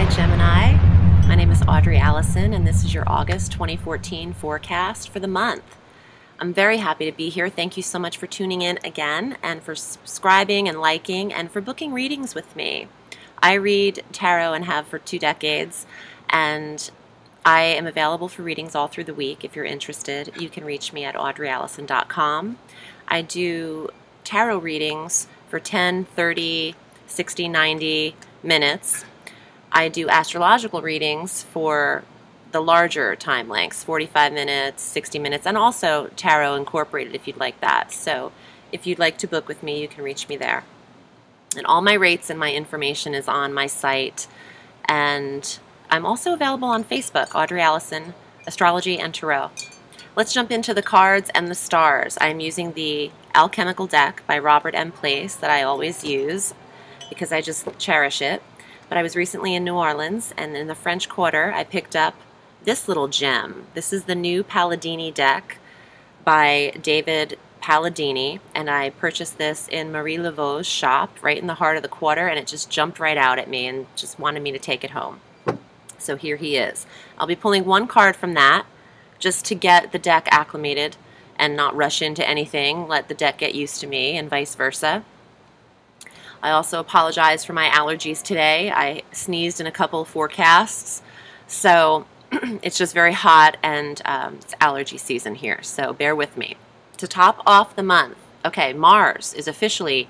Hi Gemini, my name is Audrey Alison and this is your August 2014 forecast for the month. I'm very happy to be here. Thank you so much for tuning in again and for subscribing and liking and for booking readings with me. I read tarot and have for 2 decades, and I am available for readings all through the week. If you're interested, you can reach me at audreyallison.com. I do tarot readings for 10, 30, 60, 90 minutes. I do astrological readings for the larger time lengths, 45 minutes, 60 minutes, and also tarot incorporated if you'd like that. So if you'd like to book with me, you can reach me there. And all my rates and my information is on my site. And I'm also available on Facebook, Audrey Allison, Astrology and Tarot. Let's jump into the cards and the stars. I'm using the Alchemical deck by Robert M. Place that I always use because I just cherish it. But I was recently in New Orleans, and in the French Quarter, I picked up this little gem. This is the new Palladini deck by David Palladini, and I purchased this in Marie Laveau's shop right in the heart of the Quarter, and it just jumped right out at me and just wanted me to take it home. So here he is. I'll be pulling one card from that just to get the deck acclimated and not rush into anything, let the deck get used to me, and vice versa. I also apologize for my allergies today. I sneezed in a couple of forecasts, so it's just very hot, and it's allergy season here, so bear with me. To top off the month, okay, Mars is officially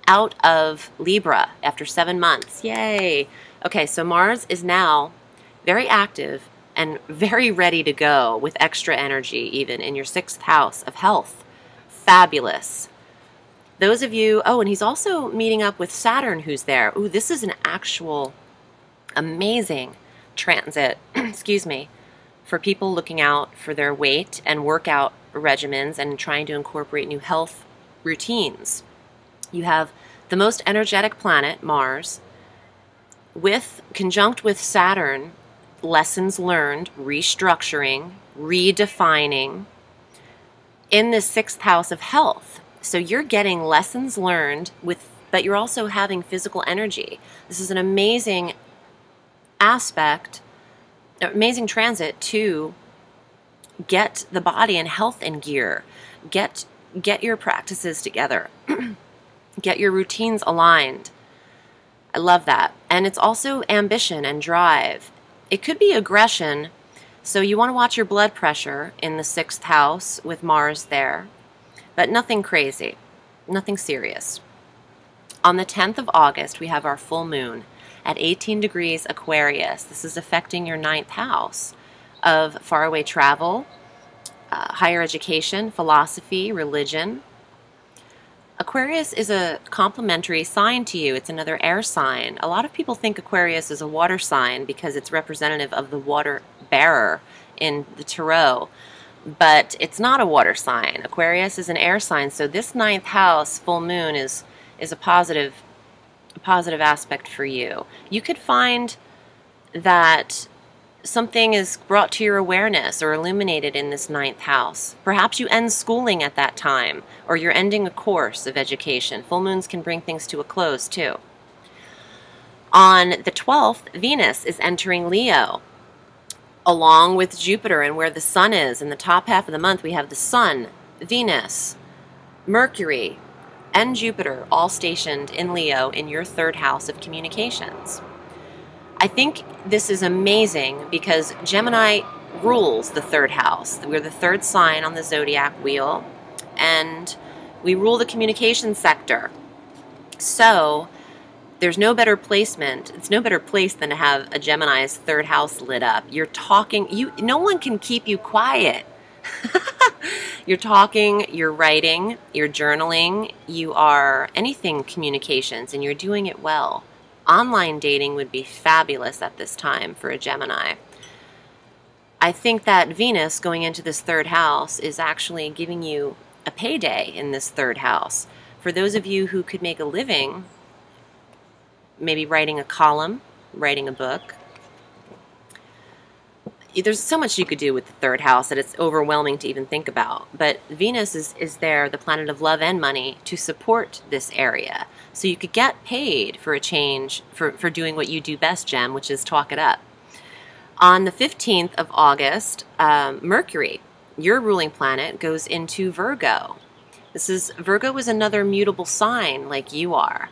out of Libra after 7 months. Yay! Okay, so Mars is now very active and very ready to go with extra energy even in your 6th house of health. Fabulous. Those of you, oh, and he's also meeting up with Saturn who's there. Ooh, this is an actual amazing transit, excuse me, for people looking out for their weight and workout regimens and trying to incorporate new health routines. You have the most energetic planet, Mars, conjunct with Saturn, lessons learned, restructuring, redefining in the 6th house of health. So you're getting lessons learned but you're also having physical energy. This is an amazing aspect, amazing transit to get the body and health in gear. Get your practices together. Get your routines aligned. I love that. And it's also ambition and drive. It could be aggression, so you want to watch your blood pressure in the 6th house with Mars there. But nothing crazy, nothing serious. On the 10th of August, we have our full moon at 18 degrees Aquarius. This is affecting your 9th house of faraway travel, higher education, philosophy, religion. Aquarius is a complementary sign to you. It's another air sign. A lot of people think Aquarius is a water sign because it's representative of the water bearer in the tarot. But it's not a water sign. Aquarius is an air sign, so this 9th house full moon is a positive aspect for you. You could find that something is brought to your awareness or illuminated in this 9th house. Perhaps you end schooling at that time, or you're ending a course of education. Full moons can bring things to a close too. On the 12th, Venus is entering Leo, along with Jupiter, and where the Sun is. In the top half of the month, we have the Sun, Venus, Mercury, and Jupiter all stationed in Leo in your 3rd house of communications. I think this is amazing because Gemini rules the 3rd house. We're the 3rd sign on the zodiac wheel, and we rule the communication sector. So there's no better placement. It's no better place than to have a Gemini's 3rd house lit up. You're talking, no one can keep you quiet. You're talking, you're writing, you're journaling, you are anything communications, and you're doing it well. Online dating would be fabulous at this time for a Gemini. I think that Venus going into this 3rd house is actually giving you a payday in this 3rd house. For those of you who could make a living maybe writing a column, writing a book, there's so much you could do with the third house that it's overwhelming to even think about. But Venus is there, the planet of love and money, to support this area. So you could get paid for a change, for doing what you do best, Gem, which is talk it up. On the 15th of August, Mercury, your ruling planet, goes into Virgo. Virgo is another mutable sign like you are.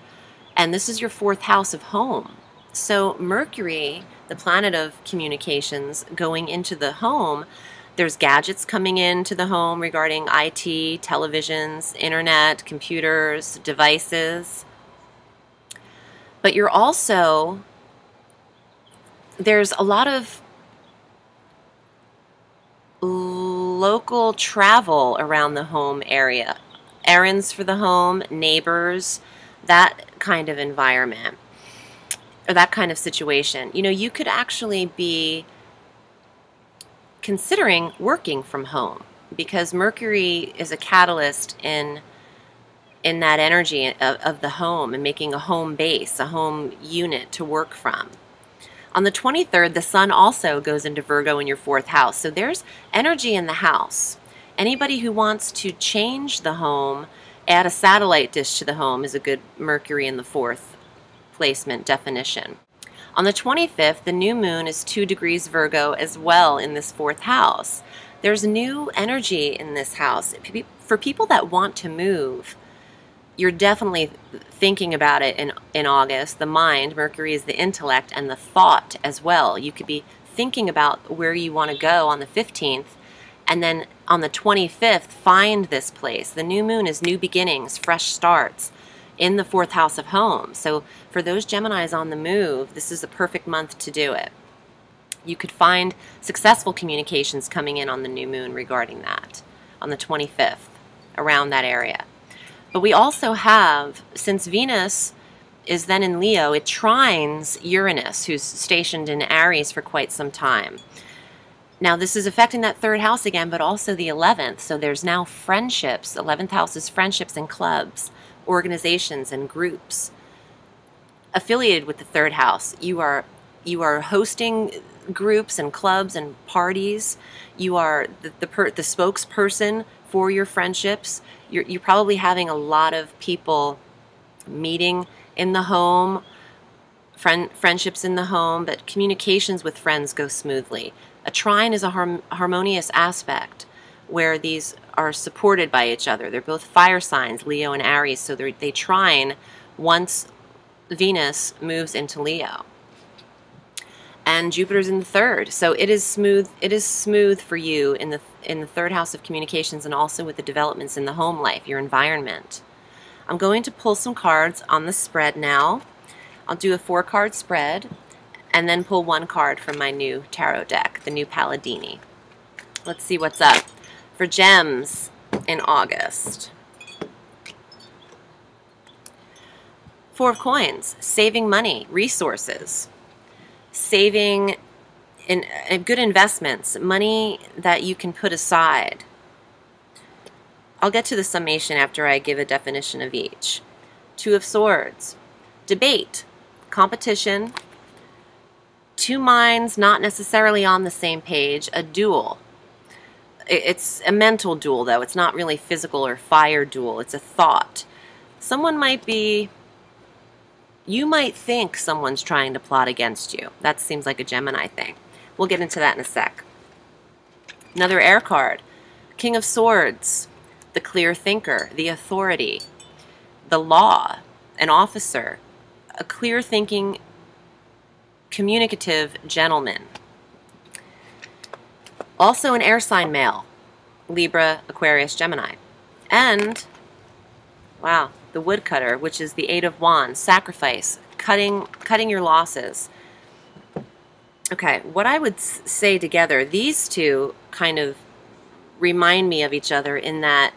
And this is your 4th house of home. So Mercury, the planet of communications, going into the home, there's gadgets coming into the home regarding IT, televisions, internet, computers, devices. But you're also, there's a lot of local travel around the home area. Errands for the home, neighbors, that kind of environment, or that kind of situation. You know, you could actually be considering working from home, because Mercury is a catalyst in that energy of the home, and making a home base, a home unit to work from. On the 23rd, the sun also goes into Virgo in your 4th house. So there's energy in the house. Anybody who wants to change the home, add a satellite dish to the home, is a good Mercury in the 4th placement definition. On the 25th, the new moon is 2 degrees Virgo as well in this 4th house. There's new energy in this house. For people that want to move, you're definitely thinking about it in August. The mind, Mercury is the intellect, and the thought as well. You could be thinking about where you want to go on the 15th, and then on the 25th, find this place. The new moon is new beginnings, fresh starts in the 4th house of home. So for those Geminis on the move, this is a perfect month to do it. You could find successful communications coming in on the new moon regarding that on the 25th, around that area. But we also have, since Venus is then in Leo, it trines Uranus, who's stationed in Aries for quite some time. Now, this is affecting that 3rd house again, but also the 11th. So there's now friendships. 11th house is friendships and clubs, organizations and groups affiliated with the 3rd house. You are hosting groups and clubs and parties. You are the spokesperson for your friendships. You're probably having a lot of people meeting in the home, friendships in the home, but communications with friends go smoothly. A trine is a harmonious aspect where these are supported by each other. They're both fire signs, Leo and Aries, so they trine once Venus moves into Leo. And Jupiter's in the 3rd, so it is smooth. It is smooth for you in the 3rd house of communications, and also with the developments in the home life, your environment. I'm going to pull some cards on the spread now. I'll do a 4-card spread, and then pull 1 card from my new tarot deck, the new Palladini. Let's see what's up for gems in August. 4 of Coins, saving money, resources, saving in good investments, money that you can put aside. I'll get to the summation after I give a definition of each. 2 of Swords, debate, competition, 2 minds not necessarily on the same page, a duel. It's a mental duel, though. It's not really physical or fire duel. It's a thought. Someone might be, you might think someone's trying to plot against you. That seems like a Gemini thing. We'll get into that in a sec. Another air card, King of Swords, the clear thinker, the authority, the law, an officer, a clear thinking, communicative gentleman. Also an air sign male, Libra, Aquarius, Gemini. And, wow, the woodcutter, which is the 8 of Wands, sacrifice, cutting your losses. Okay, what I would say together, these two kind of remind me of each other in that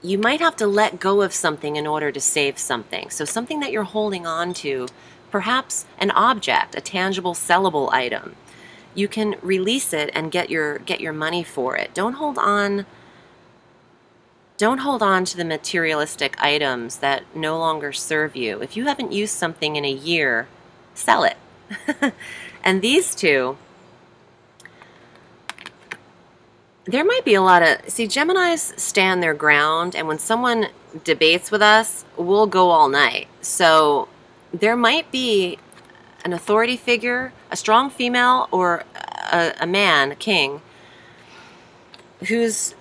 you might have to let go of something in order to save something. So something that you're holding on to, perhaps an object, a tangible, sellable item. You can release it and get your money for it. Don't hold on to the materialistic items that no longer serve you. If you haven't used something in a year, sell it. And these two, there might be a lot of, see, Geminis stand their ground, and when someone debates with us, we'll go all night. So there might be an authority figure, a strong female, or a man, a king, who's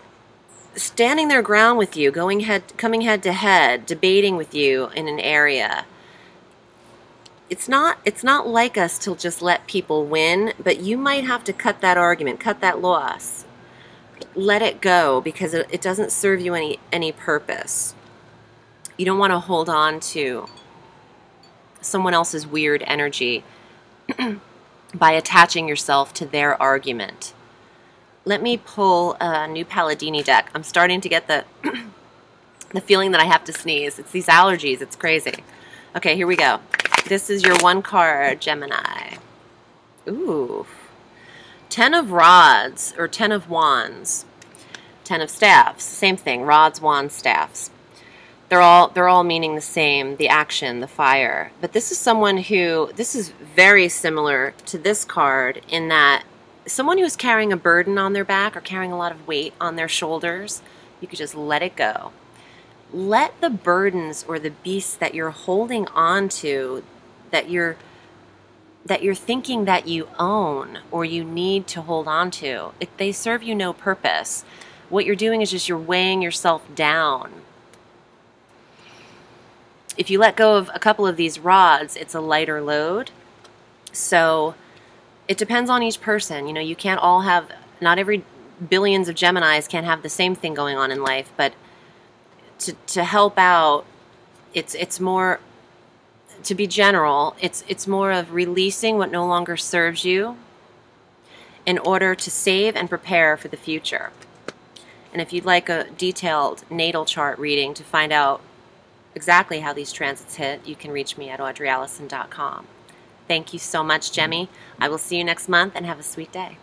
standing their ground with you, coming head to head, debating with you in an area. It's not like us to just let people win, but you might have to cut that argument, cut that loss. Let it go, because it doesn't serve you any purpose. You don't want to hold on to someone else's weird energy by attaching yourself to their argument. Let me pull a new Palladini deck. I'm starting to get the the feeling that I have to sneeze. It's these allergies. It's crazy. Okay, here we go. This is your one card, Gemini. Ooh. 10 of Rods, or 10 of Wands. 10 of Staffs. Same thing. Rods, Wands, Staffs. They're all meaning the same, the action, the fire. But this is someone who, this is very similar to this card in that someone who's carrying a burden on their back or carrying a lot of weight on their shoulders, you could just let it go. Let the burdens or the beasts that you're holding on to, that you're thinking that you own or you need to hold on to, they serve you no purpose. What you're doing is just you're weighing yourself down. If you let go of a couple of these rods, it's a lighter load. So it depends on each person. You know, you can't all have, not every billions of Geminis can have the same thing going on in life, but to help out, it's more, to be general, it's more of releasing what no longer serves you in order to save and prepare for the future. And if you'd like a detailed natal chart reading to find out exactly how these transits hit, you can reach me at audreyallison.com. Thank you so much, Gemmy. I will see you next month, and have a sweet day.